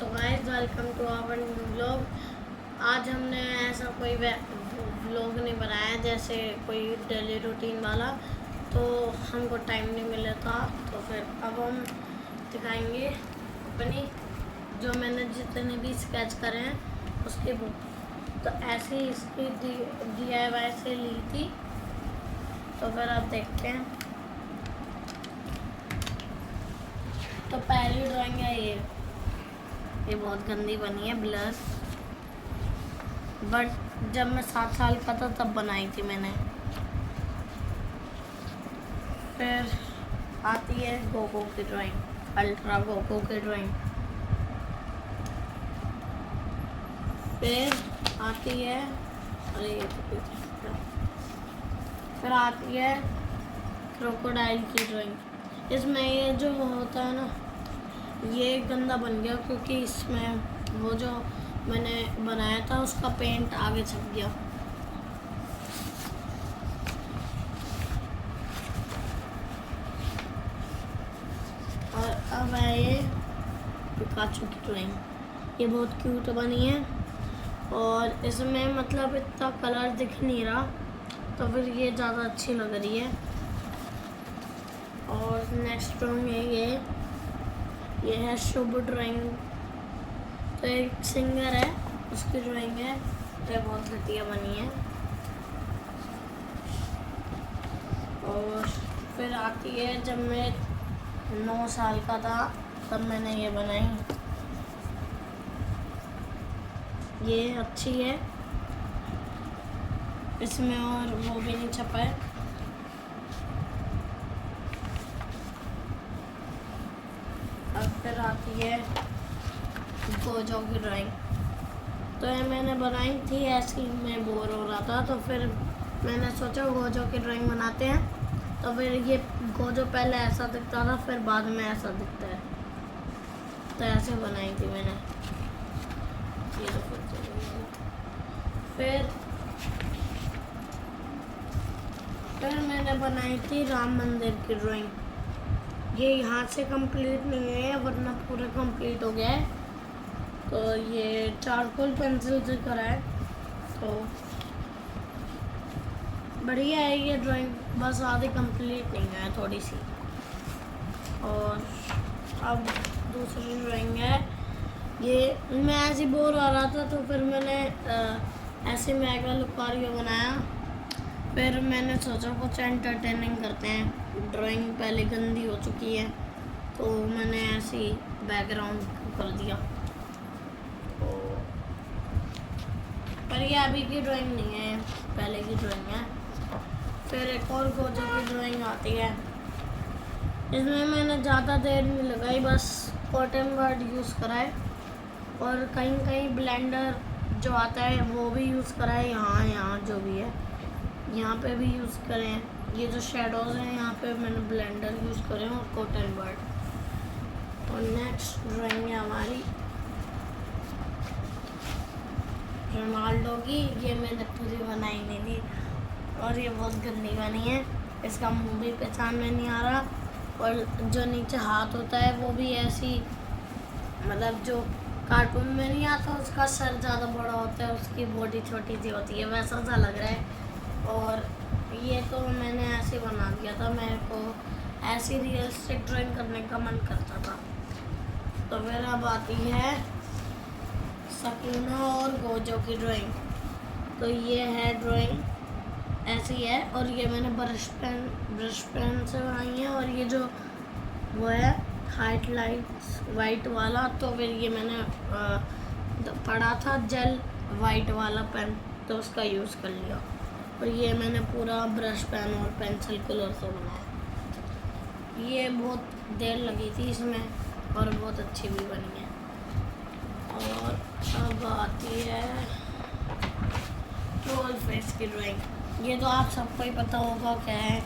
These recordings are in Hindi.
तो guys welcome to our new vlog. आज हमने ऐसा कोई व्लॉग नहीं बनाया जैसे कोई डेली रूटीन वाला, तो हमको टाइम नहीं मिला था। तो फिर अब हम दिखाएंगे अपनी जो मैंने जितने भी स्केच करे हैं उसकी बुक। तो ऐसे ही इसकी DIY से ली थी। तो फिर आप देखते हैं। तो पहली ड्राइंग है ये बहुत गंदी बनी है, ब्लर। बट जब मैं 7 साल का था तब बनाई थी मैंने। फिर आती है गोगो की ड्राइंग, अल्ट्रा गोगो की ड्राइंग। फिर आती है फिर आती है क्रोकोडाइल की ड्राइंग। इसमें ये जो होता है ना, ये गंदा बन गया क्योंकि इसमें वो जो मैंने बनाया था उसका पेंट आगे छप गया। और अब है ये पिकाचू की ड्राइंग। ये बहुत क्यूट बनी है और इसमें मतलब इतना कलर दिख नहीं रहा, तो फिर ये ज़्यादा अच्छी लग रही है। और नेक्स्ट ड्राइंग है ये है शुभ ड्राइंग। तो एक सिंगर है, उसकी ड्राइंग है। ये बहुत घटिया बनी है। और फिर आती है जब मैं 9 साल का था तब मैंने ये बनाई। ये अच्छी है, इसमें और वो भी नहीं छपा है। अब फिर आती है गोजो की ड्राइंग। तो ये मैंने बनाई थी ऐसी, मैं बोर हो रहा था तो फिर मैंने सोचा गोजो की ड्राइंग बनाते हैं। तो फिर ये गोजो पहले ऐसा दिखता था, फिर बाद में ऐसा दिखता है। तो ऐसे बनाई थी मैंने। ये तो फिर मैंने बनाई थी राम मंदिर की ड्राइंग। ये यहाँ से कंप्लीट नहीं है वरना पूरा कंप्लीट हो गया है। तो ये चारकोल पेंसिल से करा है, तो बढ़िया है ये ड्राइंग, बस आधी कंप्लीट नहीं है, थोड़ी सी। और अब दूसरी ड्राइंग है ये। मैं ऐसे बोर हो रहा था तो फिर मैंने ऐसे मेगा लुकारियो बनाया। फिर मैंने सोचा कुछ एंटरटेनिंग करते हैं। ड्राइंग पहले गंदी हो चुकी है तो मैंने ऐसे ही बैकग्राउंड कर दिया। तो पर ये अभी की ड्राइंग नहीं है, पहले की ड्राइंग है। फिर एक और गोजो की ड्राइंग आती है। इसमें मैंने ज़्यादा देर नहीं लगाई, बस कॉटन बड यूज़ करा है और कहीं कहीं ब्लेंडर जो आता है वो भी यूज़ करा है। यहाँ जो भी है यहाँ पे भी यूज़ करें। ये जो शेडोज़ हैं यहाँ पे मैंने ब्लेंडर यूज़ करे और कॉटन बड। और नेक्स्ट ड्राइंग है हमारी रोनाल्डो की। ये मैंने पूरी बनाई नहीं थी और ये बहुत गंदी बनी है। इसका मुंह भी पहचान में नहीं आ रहा और जो नीचे हाथ होता है वो भी ऐसी, मतलब जो कार्टून में नहीं आता उसका सर ज़्यादा बड़ा होता है, उसकी बॉडी छोटी सी होती है, वैसा सा लग रहा है। और ये तो मैंने ऐसे बना दिया था, मेरे को ऐसी रियलिस्टिक ड्राइंग करने का मन करता था। तो फिर अब आती है सकीना और गोजो की ड्राइंग। तो ये है ड्राइंग ऐसी है और ये मैंने ब्रश पेन से बनाई है। और ये जो वो है हाइलाइट्स वाइट वाला, तो फिर ये मैंने पढ़ा था जेल वाइट वाला पेन, तो उसका यूज़ कर लिया। और ये मैंने पूरा ब्रश पेन और पेंसिल कलर से बनाया। ये बहुत देर लगी थी इसमें और बहुत अच्छी भी बनी है। और अब आती है ट्रोल फेस की ड्राइंग। ये तो आप सबको ही पता होगा क्या है,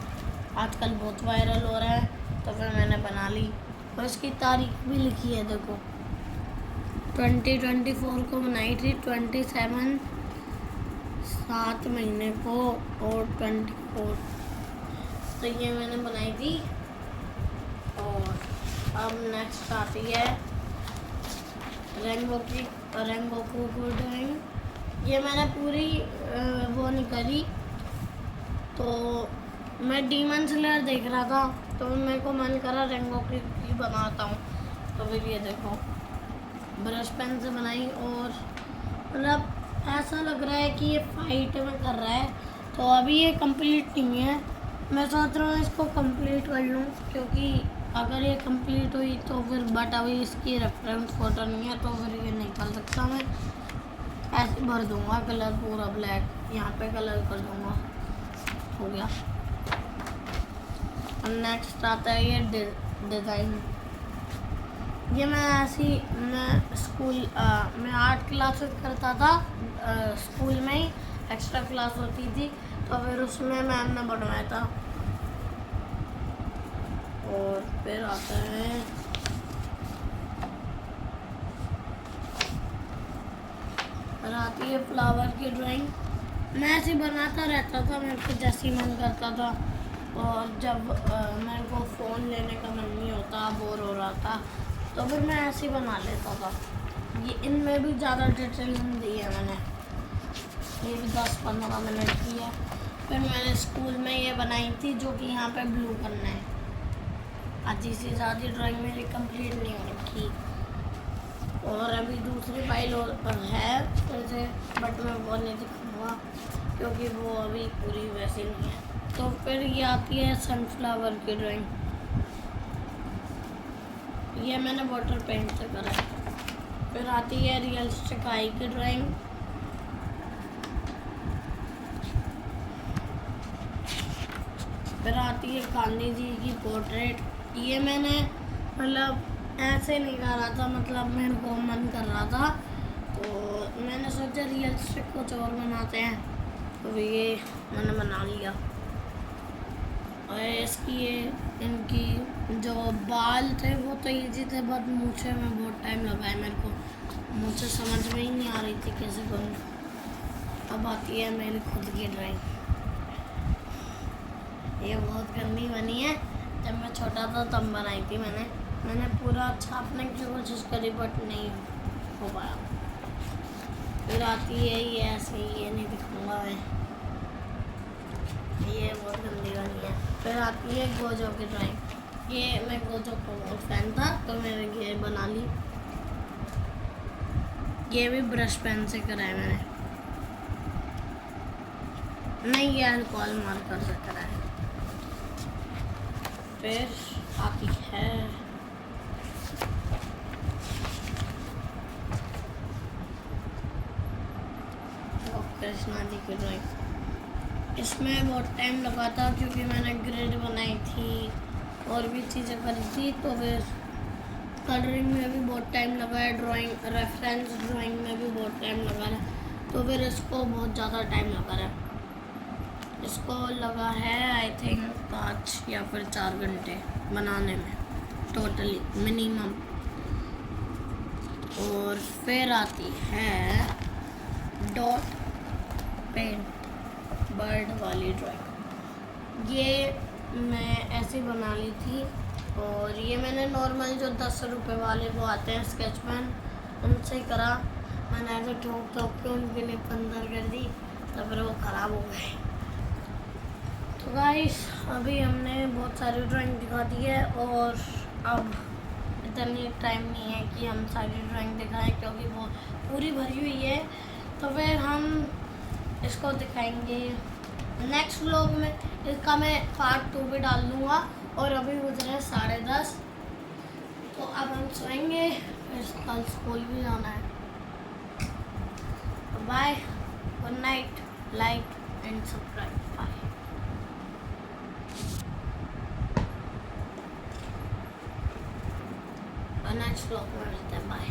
आजकल बहुत वायरल हो रहा है, तो फिर मैंने बना ली। और इसकी तारीख भी लिखी है, देखो 2024 को बनाई थी, 27 7 महीने को और 24। तो ये मैंने बनाई थी। और अब नेक्स्ट आती है रेंगोकू को ड्राइंग ये मैंने पूरी वो नहीं करी। तो मैं डीमन स्लेयर देख रहा था तो मेरे को मन करा रेंगोकू की बनाता हूँ। तो फिर ये देखो ब्रश पेन से बनाई और मतलब ऐसा लग रहा है कि ये फाइट में कर रहा है। तो अभी ये कंप्लीट नहीं है, मैं सोच रहा हूँ इसको कंप्लीट कर लूँ, क्योंकि अगर ये कंप्लीट हुई तो फिर बट अभी इसकी रेफरेंस फोटो नहीं है तो फिर ये नहीं कर सकता। मैं ऐसे भर दूंगा कलर पूरा ब्लैक, यहाँ पे कलर कर दूंगा, हो गया। और नेक्स्ट आता है ये डिज़ाइन। ये मैं ऐसी मैं आर्ट क्लासेस करता था स्कूल में ही, एक्स्ट्रा क्लास होती थी तो फिर उसमें मैम ने बनवाया था। और फिर आता है आती है फ्लावर की ड्राइंग। मैं ऐसे बनाता रहता था, मेरे को जैसे ही मन करता था। और जब मेरे को फ़ोन लेने का मन नहीं होता, बोर हो रहा था, तो फिर मैं ऐसे ही बना लेता था। ये इनमें भी ज़्यादा डिटेलिंग दी है मैंने, ये भी 10-15 मिनट की है। फिर मैंने स्कूल में ये बनाई थी जो कि यहाँ पे ब्लू करना है। आधी से ज़्यादा ड्राइंग मेरी कंप्लीट नहीं हो रखी और अभी दूसरी फाइल है फिर से, बट मैं वो नहीं दिखाऊंगा क्योंकि वो अभी पूरी वैसी नहीं है। तो फिर ये आती है सनफ्लावर की ड्राइंग। ये मैंने वाटर पेंट से करा है। फिर आती है रियलिस्टिक आई की ड्राइंग। फिर आती है गांधी जी की पोर्ट्रेट। ये मैंने मतलब ऐसे नहीं कर रहा था, मतलब मेरे को मन कर रहा था तो मैंने सोचा रियलिस्टिक कुछ और बनाते हैं, तो ये मैंने बना लिया। और इसकी ये इनकी जो बाल थे वो तो इजी थे, बट मूछे में बहुत टाइम लगा है मेरे को, मुझे समझ में ही नहीं आ रही थी कैसे करूँ। अब आती है मेरी खुद की ड्राइंग। ये बहुत गंदी बनी है, जब मैं छोटा था तब बनाई थी मैंने पूरा छापने की कोशिश करी बट नहीं हो पाया। फिर आती है ये ऐसे, ये नहीं दिखाऊंगा मैं, ये बहुत गंदी बनी है। फिर आती है गोजो की ड्राइंग। ये मैं गोजो का बहुत फैन था तो मैंने ये बना ली। ये भी ब्रश पेन से करा है मैंने, नहीं ये अल्कोहल मार्कर से करा है। फिर आती है कृष्णा जी की ड्राइंग। इसमें बहुत टाइम लगा था क्योंकि मैंने ग्रिड बनाई थी और भी चीज़ें करी थी, तो फिर कलरिंग में भी बहुत टाइम लगा है, ड्राइंग रेफरेंस ड्राइंग में भी बहुत टाइम लगा है, तो फिर इसको बहुत ज़्यादा टाइम लगा है। इसको लगा है आई थिंक 5 या फिर 4 घंटे बनाने में टोटली मिनिमम। और फिर आती है डॉट पेंट बर्ड वाली ड्राइंग। ये मैं ऐसे बना ली थी और ये मैंने नॉर्मल जो 10 रुपये वाले वो आते हैं स्केच पेन, उनसे करा। मैंने ऐसे ठोक के उनके लिए अंदर कर दी तो फिर वो ख़राब हो गए। तो गाइस अभी हमने बहुत सारी ड्राइंग दिखा दी है और अब इतनी टाइम नहीं है कि हम सारी ड्राइंग दिखाएं क्योंकि वो पूरी भरी हुई है। तो फिर हम इसको दिखाएंगे नेक्स्ट व्लॉग में। इसका मैं पार्ट 2 भी डाल दूँगा और अभी गुजरे 10:30, तो अब हम सोएंगे, फिर कल स्कूल भी जाना है। Bye, good night, like and subscribe, bye. Next vlog में मिलते हैं, बाय।